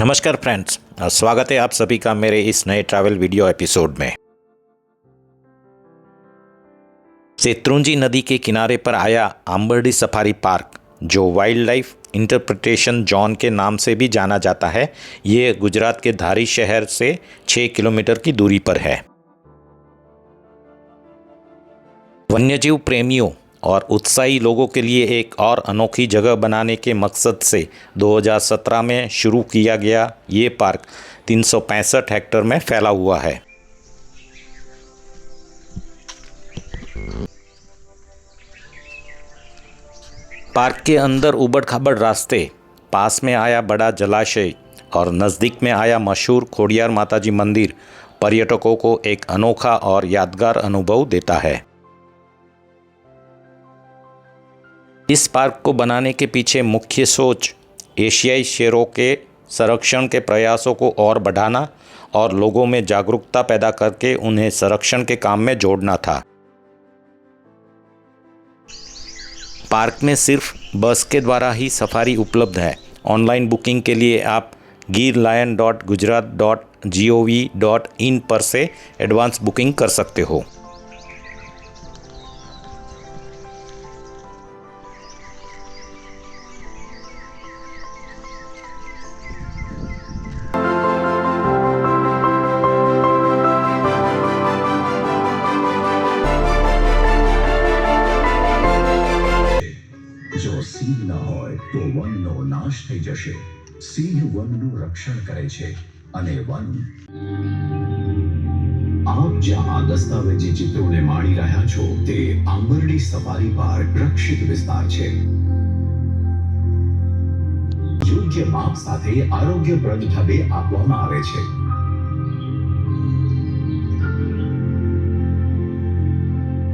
नमस्कार फ्रेंड्स, स्वागत है आप सभी का मेरे इस नए ट्रैवल वीडियो एपिसोड में। शत्रुंजी नदी के किनारे पर आया आंबर्डी सफारी पार्क, जो वाइल्ड लाइफ इंटरप्रिटेशन जोन के नाम से भी जाना जाता है, ये गुजरात के धारी शहर से 6 किलोमीटर की दूरी पर है। वन्यजीव प्रेमियों और उत्साही लोगों के लिए एक और अनोखी जगह बनाने के मकसद से 2017 में शुरू किया गया ये पार्क 365 हेक्टेयर में फैला हुआ है। पार्क के अंदर उबड़ खाबड़ रास्ते, पास में आया बड़ा जलाशय और नज़दीक में आया मशहूर खोडियार माताजी मंदिर पर्यटकों को एक अनोखा और यादगार अनुभव देता है। इस पार्क को बनाने के पीछे मुख्य सोच एशियाई शेरों के संरक्षण के प्रयासों को और बढ़ाना और लोगों में जागरूकता पैदा करके उन्हें संरक्षण के काम में जोड़ना था। पार्क में सिर्फ बस के द्वारा ही सफारी उपलब्ध है। ऑनलाइन बुकिंग के लिए आप girlion.gujarat.gov.in पर से एडवांस बुकिंग कर सकते हो। જો સિંહ ન હોય તો વનનો નાશ થઈ જશે. સિંહ વનનું રક્ષણ કરે છે અને વન. આપ જ્યાં આ દસ્તાવેજી ચિત્રોને માણી રહ્યા છો તે આંબરડી સફારી પાર્ક રક્ષિત વિસ્તાર છે. યોગ્ય માપ સાથે આરોગ્યપ્રદ ઢબે આપવામાં આવે છે.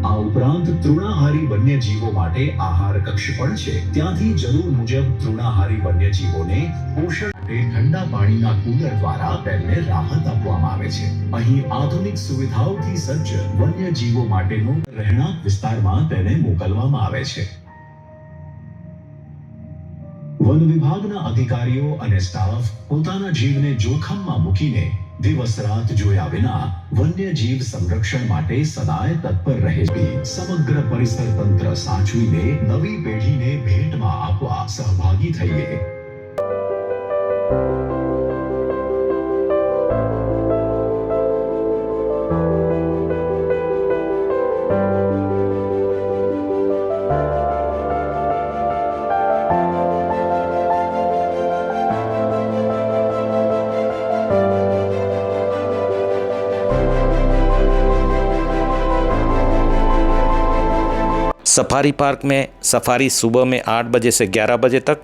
આ ઉપરાંત તૃણાહારી વન્યજીવો માટે આહાર કક્ષ પણ છે. ત્યાંથી જરૂર મુજબ તૃણાહારી વન્યજીવોને પોષણ માટે ઠંડા પાણીના કુલર દ્વારા તેમને રાહત આપવામાં આવે છે. અહીં આધુનિક સુવિધાઓથી સજ્જ વન્યજીવો માટેનો રહેણાંક વિસ્તારમાં તેને મોકલવામાં આવે છે. વન વિભાગના અધિકારીઓ અને સ્ટાફ પોતાના જીવને જોખમમાં મૂકીને દિવસ રાત જોયા વિના વન્યજીવ સંરક્ષણ માટે સદાય તત્પર રહે છે. સમગ્ર પરિસર તંત્ર સાચવીને નવી પેઢીને ભેટમાં આપવા સહભાગી થઈએ. सफारी पार्क में सफारी सुबह में 8 बजे से 11 बजे तक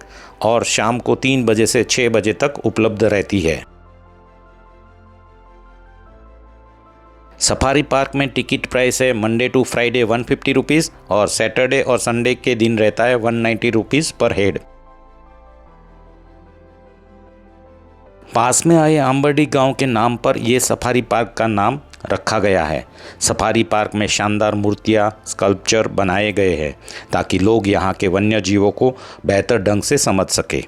और शाम को 3 बजे से 6 बजे तक उपलब्ध रहती है। सफारी पार्क में टिकट प्राइस है मंडे टू फ्राइडे 150 रुपीज़ और सैटरडे और संडे के दिन रहता है 190 रुपीज़ पर हेड। पास में आए आंबर्डी गांव के नाम पर यह सफारी पार्क का नाम रखा गया है। सफारी पार्क में शानदार मूर्तियाँ, स्कल्पचर बनाए गए हैं ताकि लोग यहाँ के वन्य जीवों को बेहतर ढंग से समझ सके।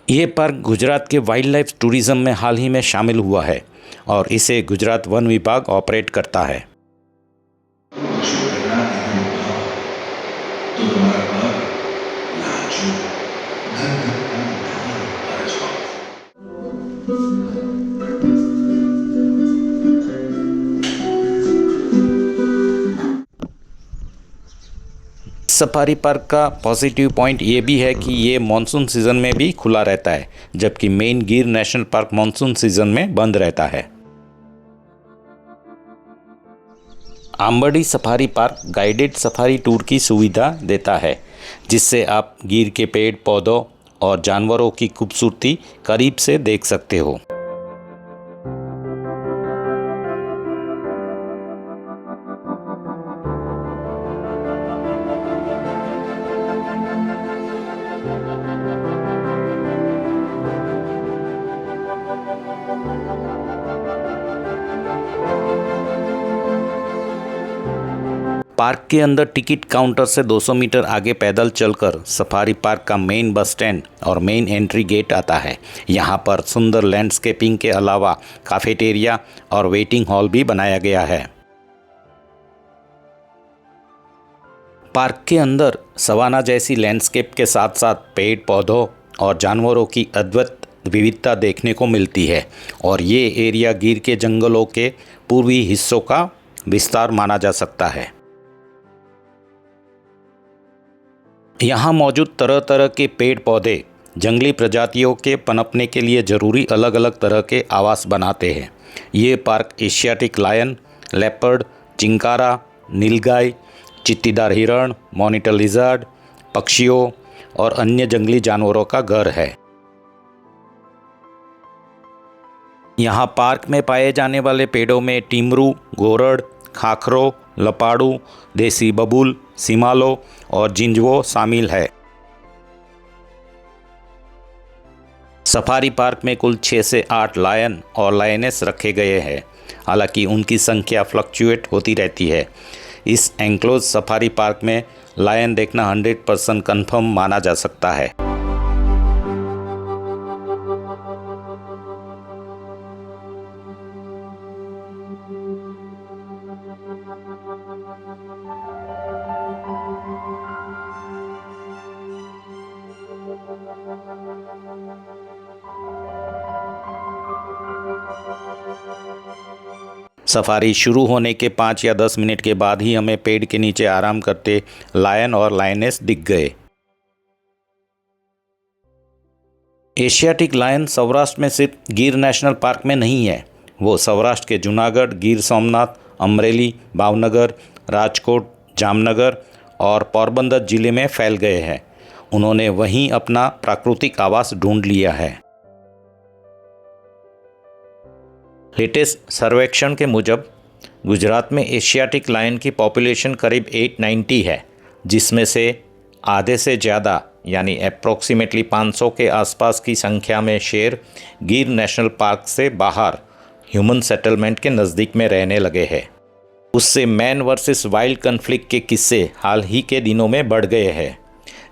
ये पार्क गुजरात के वाइल्ड लाइफ टूरिज्म में हाल ही में शामिल हुआ है और इसे गुजरात वन विभाग ऑपरेट करता है। सफारी पार्क का पॉजिटिव पॉइंट ये भी है कि ये मॉनसून सीज़न में भी खुला रहता है, जबकि मेन गिर नेशनल पार्क मॉनसून सीज़न में बंद रहता है। Ambardi safari park guided safari tour की सुविधा देता है, जिससे आप गिर के पेड़ पौधों और जानवरों की खूबसूरती करीब से देख सकते हो। पार्क के अंदर टिकट काउंटर से 200 मीटर आगे पैदल चलकर सफारी पार्क का मेन बस स्टैंड और मेन एंट्री गेट आता है। यहाँ पर सुंदर लैंडस्केपिंग के अलावा कैफेटेरिया और वेटिंग हॉल भी बनाया गया है। पार्क के अंदर सवाना जैसी लैंडस्केप के साथ साथ पेड़ पौधों और जानवरों की अद्भुत विविधता देखने को मिलती है और ये एरिया गिर के जंगलों के पूर्वी हिस्सों का विस्तार माना जा सकता है। यहाँ मौजूद तरह तरह के पेड़ पौधे जंगली प्रजातियों के पनपने के लिए ज़रूरी अलग अलग तरह के आवास बनाते हैं। ये park Asiatic lion, leopard, chinkara, nilgai, चित्तीदार हिरण, मॉनिटर लिजर्ड, पक्षियों और अन्य जंगली जानवरों का घर है। यहाँ पार्क में पाए जाने वाले पेड़ों में टिमरू, गोरड़, खाखरो, लपाड़ू, देसी बबूल, सिमालो और जिंजवो शामिल है। सफारी पार्क में कुल 6 से 8 लायन और लायनेस रखे गए हैं, हालांकि उनकी संख्या फ्लक्चुएट होती रहती है। इस एंक्लोज सफारी पार्क में लायन देखना 100% कन्फर्म माना जा सकता है। सफारी शुरू होने के 5 या 10 मिनट के बाद ही हमें पेड़ के नीचे आराम करते लायन और लायनेस दिख गए। एशियाटिक लायन सौराष्ट्र में सिर्फ गिर नेशनल पार्क में नहीं है, वो सौराष्ट्र के जूनागढ़, गिर सोमनाथ, अमरेली, भावनगर, राजकोट, जामनगर और पोरबंदर जिले में फैल गए हैं। उन्होंने वहीं अपना प्राकृतिक आवास ढूंढ लिया है। लेटेस्ट सर्वेक्षण के मुजब गुजरात में एशियाटिक लायन की पॉपुलेशन करीब 890 है, जिसमें से आधे से ज़्यादा यानी अप्रॉक्सीमेटली 500 के आसपास की संख्या में शेर गिर नेशनल पार्क से बाहर ह्यूमन सेटलमेंट के नज़दीक में रहने लगे हैं। उससे मैन वर्सेस वाइल्ड कन्फ्लिक्ट के किस्से हाल ही के दिनों में बढ़ गए हैं।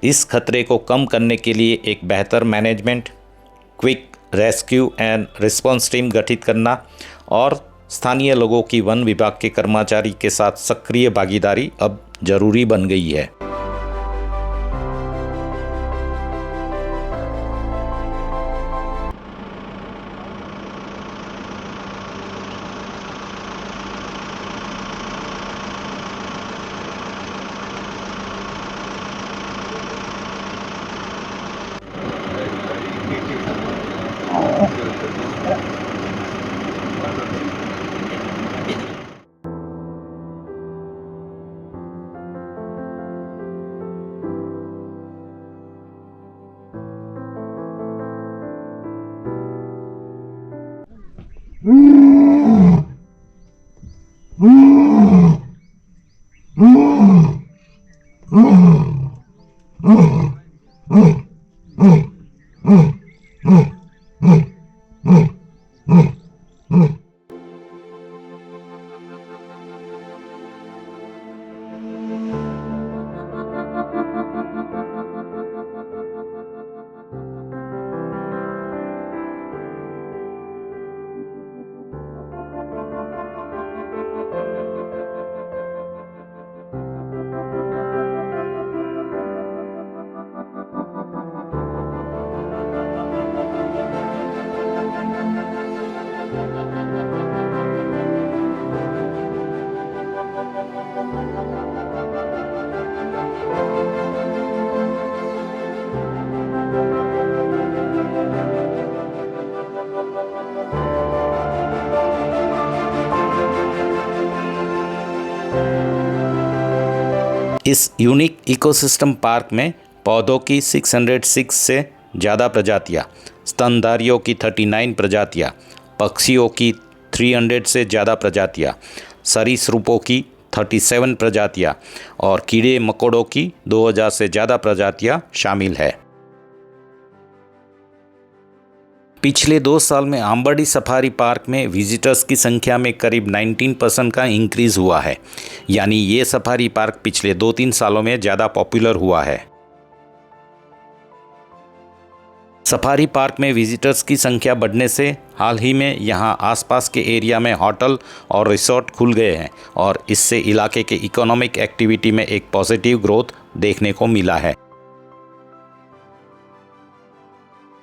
इस खतरे को कम करने के लिए एक बेहतर management, quick rescue and response team गठित करना और स्थानीय लोगों की वन विभाग के कर्मचारी के साथ सक्रिय भागीदारी अब जरूरी बन गई है। इस यूनिक इकोसिस्टम पार्क में पौधों की 606 से ज़्यादा प्रजातियाँ, स्तनधारियों की 39 प्रजातियाँ, पक्षियों की 300 से ज़्यादा प्रजातियाँ, सरीसृपों की 37 प्रजातियाँ और कीड़े मकोड़ों की 2000 से ज़्यादा प्रजातियाँ शामिल है। पिछले 2 साल में अंबडी सफारी पार्क में विजिटर्स की संख्या में करीब 19% का इंक्रीज़ हुआ है। यानी ये सफारी पार्क पिछले 2-3 सालों में ज़्यादा पॉपुलर हुआ है। सफारी पार्क में विजिटर्स की संख्या बढ़ने से हाल ही में यहाँ आसपास के एरिया में होटल और रिसोर्ट खुल गए हैं और इससे इलाके के इकोनॉमिक एक्टिविटी में एक पॉजिटिव ग्रोथ देखने को मिला है।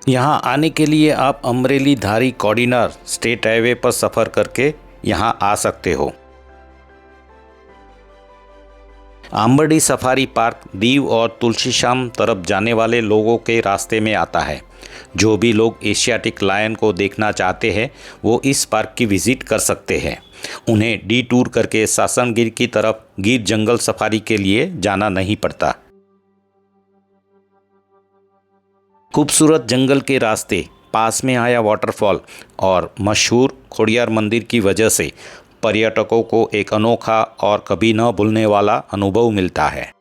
यहाँ आने के लिए आप अमरेली धारी कोडिनार स्टेट हाईवे पर सफ़र करके यहाँ आ सकते हो। अंबडी सफारी पार्क दीव और तुलसीश्याम तरफ जाने वाले लोगों के रास्ते में आता है। जो भी लोग एशियाटिक लायन को देखना चाहते हैं वो इस पार्क की विज़िट कर सकते हैं। उन्हें डी टूर करके सासनगिर की तरफ गिर जंगल सफारी के लिए जाना नहीं पड़ता। खूबसूरत जंगल के रास्ते, पास में आया वाटरफॉल और मशहूर खोडियार मंदिर की वजह से पर्यटकों को एक अनोखा और कभी न भूलने वाला अनुभव मिलता है।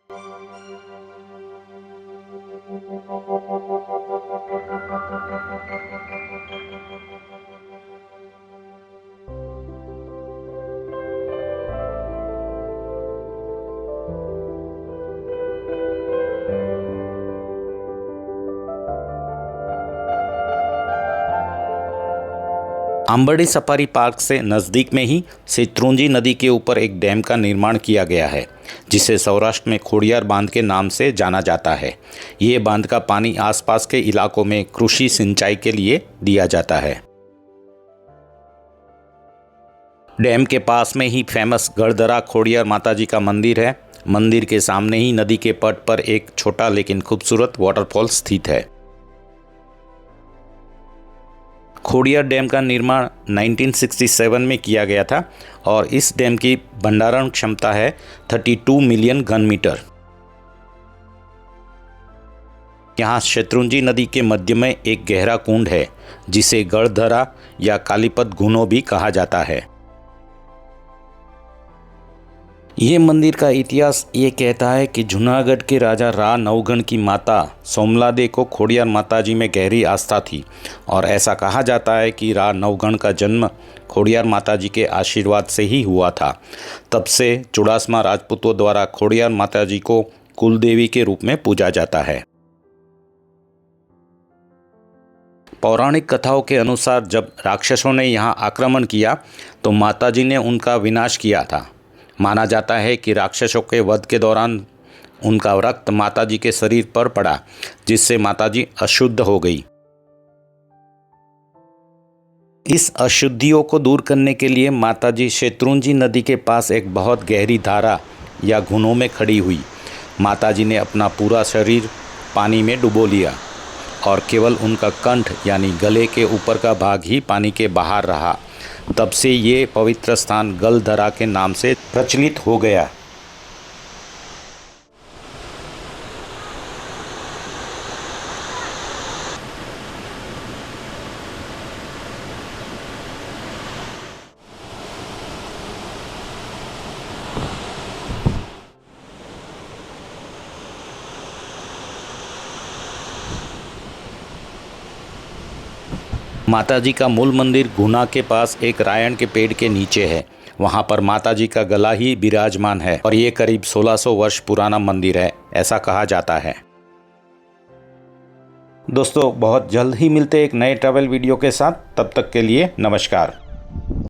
अंबडी सफारी पार्क से नज़दीक में ही शेत्रुंजी नदी के ऊपर एक डैम का निर्माण किया गया है, जिसे सौराष्ट्र में खोडियार बांध के नाम से जाना जाता है। ये बांध का पानी आसपास के इलाकों में कृषि सिंचाई के लिए दिया जाता है। डैम के पास में ही फेमस गढ़दरा खोडियार माताजी का मंदिर है। मंदिर के सामने ही नदी के पट पर एक छोटा लेकिन खूबसूरत वाटरफॉल स्थित है। खोडियार डैम का निर्माण 1967 में किया गया था और इस डैम की भंडारण क्षमता है 32 मिलियन घन मीटर। यहाँ शेत्रुंजी नदी के मध्य में एक गहरा कुंड है, जिसे गढ़धरा या कालीपत गुनो भी कहा जाता है। ये मंदिर का इतिहास ये कहता है कि जूनागढ़ के राजा रा नवगण की माता सोमलादे को खोडियार माताजी में गहरी आस्था थी और ऐसा कहा जाता है कि रा नवगण का जन्म खोडियार माताजी के आशीर्वाद से ही हुआ था। तब से चुड़ासमा राजपूतों द्वारा खोडियार माताजी को कुलदेवी के रूप में पूजा जाता है। पौराणिक कथाओं के अनुसार जब राक्षसों ने यहाँ आक्रमण किया तो माताजी ने उनका विनाश किया था। माना जाता है कि राक्षसों के वध के दौरान उनका रक्त माताजी के शरीर पर पड़ा, जिससे माताजी अशुद्ध हो गई। इस अशुद्धियों को दूर करने के लिए माताजी शेत्रुंजी नदी के पास एक बहुत गहरी धारा या घुनों में खड़ी हुई। माताजी ने अपना पूरा शरीर पानी में डुबो लिया और केवल उनका कंठ यानी गले के ऊपर का भाग ही पानी के बाहर रहा। तब से ये पवित्र स्थान गलधरा के नाम से प्रचलित हो गया। माताजी का मूल मंदिर गुना के पास एक रायण के पेड़ के नीचे है। वहां पर माताजी का गला ही विराजमान है और ये करीब 1600 वर्ष पुराना मंदिर है, ऐसा कहा जाता है। दोस्तों, बहुत जल्द ही मिलते एक नए ट्रैवल वीडियो के साथ। तब तक के लिए नमस्कार।